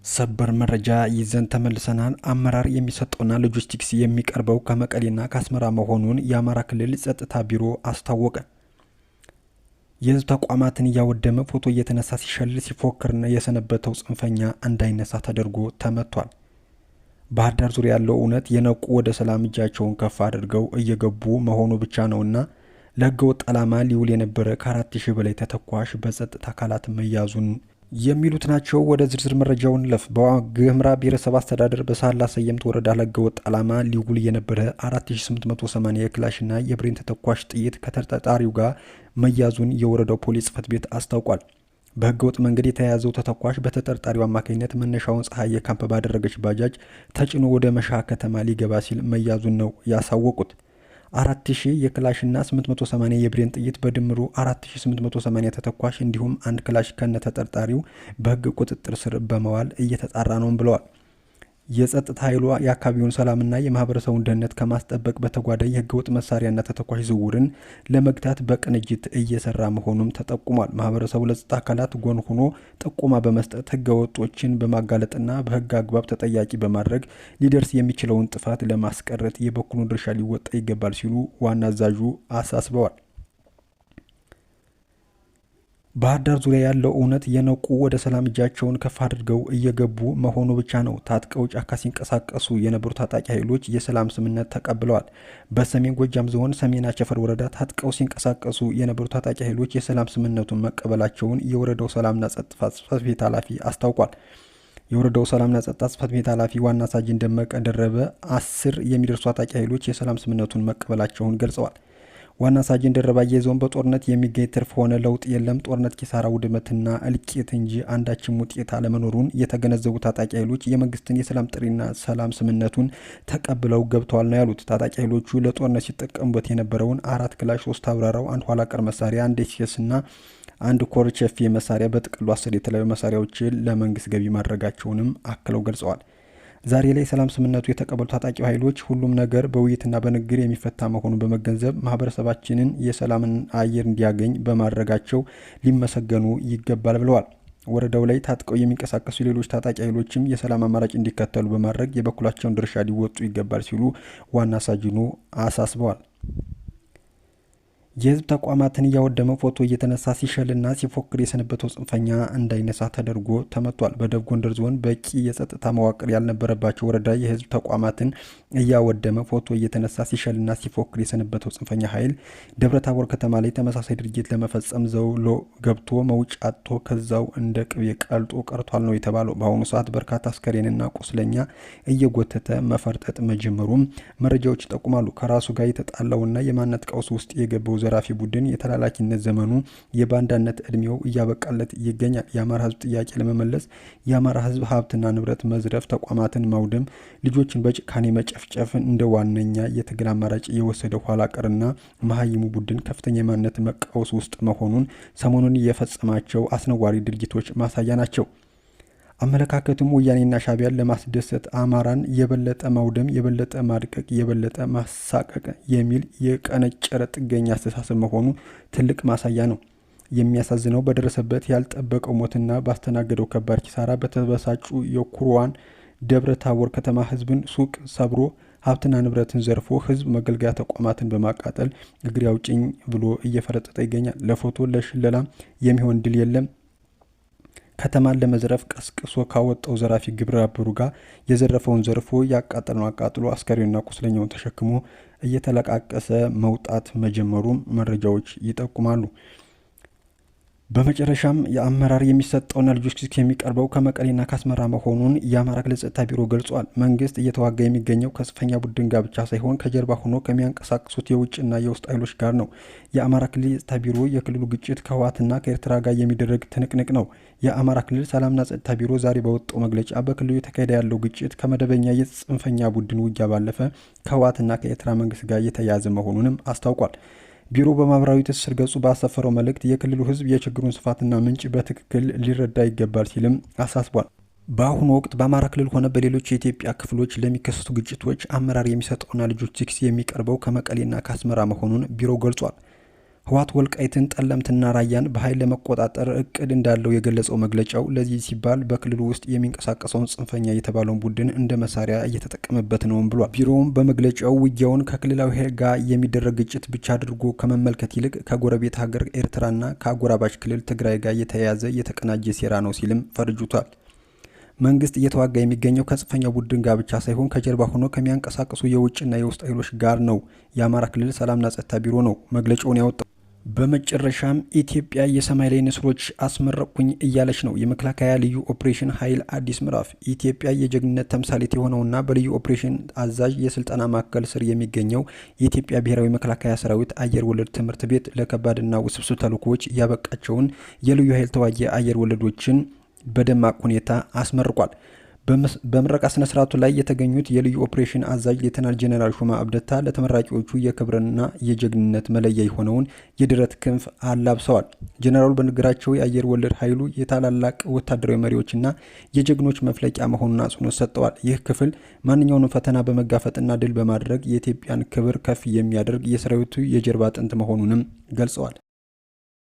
ሰበር መረጃ ይዘን ተመልሰናል። አመራር የሚሰጠውና ሎጂስቲክስ የሚቀርበው ከመቀሌና ከአስመራ መሆኑን የአማራ ክልል ጸጥታ ቢሮ አስታወቀ። የህዝብ ተቋማትን እያወደመ ፎቶ እየተነሳ ሲሸልል ሲፎክርና የሰነበተው ጽንፈኛ እንዳይነሳ ተደርጎ ተመቷል። ባህር ዳር ዙሪያ ያለው እውነት የነቁ ወደ ሰላም እጃቸውን ከፍ አድርገው እየገቡ መሆኑ ብቻ ነውና ለህገወጥ ዓላማ ሊውል የነበረ ከ4000 በላይ ተተኳሽ በጸጥታ አካላት መያዙን የሚሉት ናቸው። ወደ ዝርዝር መረጃውን ለፍ በዋግኽምራ ብሔረሰብ አስተዳደር በሳህላ ሰየምት ወረዳ ለህገወጥ ዓላማ ሊውል የነበረ 4880 የክላሽና የብሬን ተተኳሽ ጥይት ከተጠርጣሪው ጋር መያዙን የወረዳው ፖሊስ ጽሕፈት ቤት አስታውቋል። በህገወጥ መንገድ የተያዘው ተተኳሽ በተጠርጣሪው አማካኝነት መነሻውን ፀሐይ ካምፕ ባደረገች ባጃጅ ተጭኖ ወደ መሻ ከተማ ሊገባ ሲል መያዙን ነው ያሳወቁት። 4000 የክላሽና 880 የብሬን ጥይት በድምሩ 4880 ተተኳሽ እንዲሁም አንድ ክላሽ ከነ ተጠርጣሪው በህግ ቁጥጥር ስር በመዋል እየተጣራ ነው ብለዋል። የጸጥታ ኃይሉ የአካባቢውን ሰላምና የማህበረሰቡን ደህንነት ከማስጠበቅ በተጓዳኝ የህገወጥ መሳሪያና ተተኳሽ ዝውውርን ለመግታት በቅንጅት እየሰራ መሆኑም ተጠቁሟል። ማህበረሰቡ ለጸጥታ አካላት ጎን ሆኖ ጥቆማ በመስጠት ህገወጦችን በማጋለጥና በህግ አግባብ ተጠያቂ በማድረግ ሊደርስ የሚችለውን ጥፋት ለማስቀረት የበኩሉን ድርሻ ሊወጣ ይገባል ሲሉ ዋና አዛዡ አሳስበዋል። ባህር ዳር ዙሪያ ያለው እውነት የነቁ ወደ ሰላም እጃቸውን ከፍ አድርገው እየገቡ መሆኑ ብቻ ነው። ታጥቀው ጫካ ሲንቀሳቀሱ የነበሩ ታጣቂ ኃይሎች የሰላም ስምምነት ተቀብለዋል። በሰሜን ጎጃም ዞን ሰሜን አቸፈር ወረዳ ታጥቀው ሲንቀሳቀሱ የነበሩ ታጣቂ ኃይሎች የሰላም ስምምነቱን መቀበላቸውን የወረዳው ሰላምና ጸጥታ ጽሕፈት ቤት ኃላፊ አስታውቋል። የወረዳው ሰላምና ጸጥታ ጽሕፈት ቤት ኃላፊ ዋና ሳጅን ደመቀ ደረበ 10 የሚደርሱ ታጣቂ ኃይሎች የሰላም ስምምነቱን መቀበላቸውን ገልጸዋል። ዋና ሳጅን ደረባ የዞን በጦርነት የሚገኝ ትርፍ ሆነ ለውጥ የለም፣ ጦርነት ኪሳራ፣ ውድመትና እልቂት እንጂ አንዳችም ውጤት አለመኖሩን የተገነዘቡ ታጣቂ ኃይሎች የመንግስትን የሰላም ጥሪና ሰላም ስምምነቱን ተቀብለው ገብተዋል ነው ያሉት። ታጣቂ ኃይሎቹ ለጦርነት ሲጠቀሙበት የነበረውን 4 ክላሽ፣ 3 አብራራው፣ 1 ኋላ ቀር መሳሪያ፣ 1 ኤችኤስና 1 ኮርቸፌ መሳሪያ በጥቅሉ 10 የተለያዩ መሳሪያዎችን ለመንግስት ገቢ ማድረጋቸውንም አክለው ገልጸዋል። ዛሬ ላይ ሰላም ስምምነቱ የተቀበሉ ታጣቂ ኃይሎች ሁሉም ነገር በውይይትና በንግግር የሚፈታ መሆኑን በመገንዘብ ማህበረሰባችንን የሰላምን አየር እንዲያገኝ በማድረጋቸው ሊመሰገኑ ይገባል ብለዋል። ወረዳው ላይ ታጥቀው የሚንቀሳቀሱ ሌሎች ታጣቂ ኃይሎችም የሰላም አማራጭ እንዲከተሉ በማድረግ የበኩላቸውን ድርሻ ሊወጡ ይገባል ሲሉ ዋና ሳጅኑ አሳስበዋል። የህዝብ ተቋማትን እያወደመ ፎቶ እየተነሳ ሲሸልና ሲፎክር የሰነበተው ጽንፈኛ እንዳይነሳ ተደርጎ ተመቷል። በደቡብ ጎንደር ዞን በቂ የጸጥታ መዋቅር ያልነበረባቸው ወረዳ የህዝብ ተቋማትን እያወደመ ፎቶ እየተነሳ ሲሸልና ሲፎክር የሰነበተው ጽንፈኛ ኃይል ደብረታቦር ከተማ ላይ ተመሳሳይ ድርጊት ለመፈጸም ዘውሎ ገብቶ መውጫ አጥቶ ከዛው እንደ ቅቤ ቀልጦ ቀርቷል ነው የተባለው። በአሁኑ ሰዓት በርካታ አስከሬንና ቁስለኛ እየጎተተ መፈርጠጥ መጀመሩም መረጃዎች ይጠቁማሉ። ከራሱ ጋር የተጣላውና የማንነት ቀውስ ውስጥ የገባው ዘራፊ ቡድን የተላላኪነት ዘመኑ የባንዳነት እድሜው እያበቃለት ይገኛል። የአማራ ህዝብ ጥያቄ ለመመለስ የአማራ ህዝብ ሀብትና ንብረት መዝረፍ፣ ተቋማትን ማውደም፣ ልጆችን በጭካኔ መጨፍጨፍ እንደ ዋነኛ የትግል አማራጭ የወሰደው ኋላ ቀርና መሀይሙ ቡድን ከፍተኛ የማንነት መቃወስ ውስጥ መሆኑን ሰሞኑን የፈጸማቸው አስነዋሪ ድርጊቶች ማሳያ ናቸው። አመለካከቱም ወያኔና ሻቢያን ለማስደሰት አማራን የበለጠ ማውደም፣ የበለጠ ማድቀቅ፣ የበለጠ ማሳቀቅ የሚል የቀነጨረ ጥገኛ አስተሳሰብ መሆኑ ትልቅ ማሳያ ነው። የሚያሳዝነው በደረሰበት ያልጠበቀው ሞትና ባስተናገደው ከባድ ኪሳራ በተበሳጩ የኩርዋን ደብረ ታቦር ከተማ ህዝብን ሱቅ ሰብሮ ሀብትና ንብረትን ዘርፎ ህዝብ መገልገያ ተቋማትን በማቃጠል እግሬ አውጭኝ ብሎ እየፈረጠጠ ይገኛል። ለፎቶ ለሽለላ የሚሆን ድል የለም። ከተማን ለመዝረፍ ቀስቅሶ ካወጣው ዘራፊ ግብረ አበሩ ጋር የዘረፈውን ዘርፎ ያቃጠለውን አቃጥሎ አስከሬንና ቁስለኛውን ተሸክሞ እየተለቃቀሰ መውጣት መጀመሩም መረጃዎች ይጠቁማሉ። በመጨረሻም የአመራር የሚሰጠውና ሎጂስቲክስ የሚቀርበው ከመቀሌና ከአስመራ መሆኑን የአማራ ክልል ጸጥታ ቢሮ ገልጿል። መንግስት እየተዋጋ የሚገኘው ከጽንፈኛ ቡድን ጋር ብቻ ሳይሆን ከጀርባ ሆኖ ከሚያንቀሳቅሱት የውጭና የውስጥ ኃይሎች ጋር ነው። የአማራ ክልል የጸጥታ ቢሮ የክልሉ ግጭት ከህወሓትና ከኤርትራ ጋር የሚደረግ ትንቅንቅ ነው። የአማራ ክልል ሰላምና ጸጥታ ቢሮ ዛሬ በወጣው መግለጫ በክልሉ የተካሄደ ያለው ግጭት ከመደበኛ የጽንፈኛ ቡድን ውጊያ ባለፈ ከህወሓትና ከኤርትራ መንግስት ጋር የተያያዘ መሆኑንም አስታውቋል። ቢሮ በማህበራዊ ትስስር ገጹ ባሰፈረው መልእክት የክልሉ ህዝብ የችግሩን ስፋትና ምንጭ በትክክል ሊረዳ ይገባል ሲልም አሳስቧል። በአሁኑ ወቅት በአማራ ክልል ሆነ በሌሎች የኢትዮጵያ ክፍሎች ለሚከሰቱ ግጭቶች አመራር የሚሰጠውና ሎጂስቲክስ የሚቀርበው ከመቀሌና ከአስመራ መሆኑን ቢሮው ገልጿል። ህወሓት ወልቃይትን፣ ጠለምትና ራያን በኃይል ለመቆጣጠር እቅድ እንዳለው የገለጸው መግለጫው ለዚህ ሲባል በክልሉ ውስጥ የሚንቀሳቀሰውን ጽንፈኛ የተባለውን ቡድን እንደ መሳሪያ እየተጠቀመበት ነውም ብሏል። ቢሮውም በመግለጫው ውጊያውን ከክልላዊ ኃይል ጋር የሚደረግ ግጭት ብቻ አድርጎ ከመመልከት ይልቅ ከጎረቤት ሀገር ኤርትራና ከአጎራባች ክልል ትግራይ ጋር የተያያዘ የተቀናጀ ሴራ ነው ሲልም ፈርጁታል። መንግስት እየተዋጋ የሚገኘው ከጽንፈኛው ቡድን ጋር ብቻ ሳይሆን ከጀርባ ሆኖ ከሚያንቀሳቅሱ የውጭና የውስጥ ኃይሎች ጋር ነው። የአማራ ክልል ሰላምና ጸጥታ ቢሮ ነው መግለጫውን ያወጣው። በመጨረሻም ኢትዮጵያ የሰማይ ላይ ንስሮች አስመረቅኩኝ እያለች ነው። የመከላከያ ልዩ ኦፕሬሽን ኃይል አዲስ ምዕራፍ። ኢትዮጵያ የጀግንነት ተምሳሌት የሆነውና በልዩ ኦፕሬሽን አዛዥ የስልጠና ማዕከል ስር የሚገኘው የኢትዮጵያ ብሔራዊ መከላከያ ሰራዊት አየር ወለድ ትምህርት ቤት ለከባድና ውስብስብ ተልዕኮዎች ያበቃቸውን የልዩ ኃይል ተዋጊ አየር ወለዶችን በደማቅ ሁኔታ አስመርቋል። በምረቃ ስነ ስርዓቱ ላይ የተገኙት የልዩ ኦፕሬሽን አዛዥ ሌተናል ጄኔራል ሹማ አብደታ ለተመራቂዎቹ የክብርና የጀግንነት መለያ የሆነውን የድረት ክንፍ አላብሰዋል። ጄኔራሉ በንግግራቸው የአየር ወለድ ኃይሉ የታላላቅ ወታደራዊ መሪዎችና የጀግኖች መፍለቂያ መሆኑን አጽንኦት ሰጥተዋል። ይህ ክፍል ማንኛውንም ፈተና በመጋፈጥና ድል በማድረግ የኢትዮጵያን ክብር ከፍ የሚያደርግ የሰራዊቱ የጀርባ አጥንት መሆኑንም ገልጸዋል።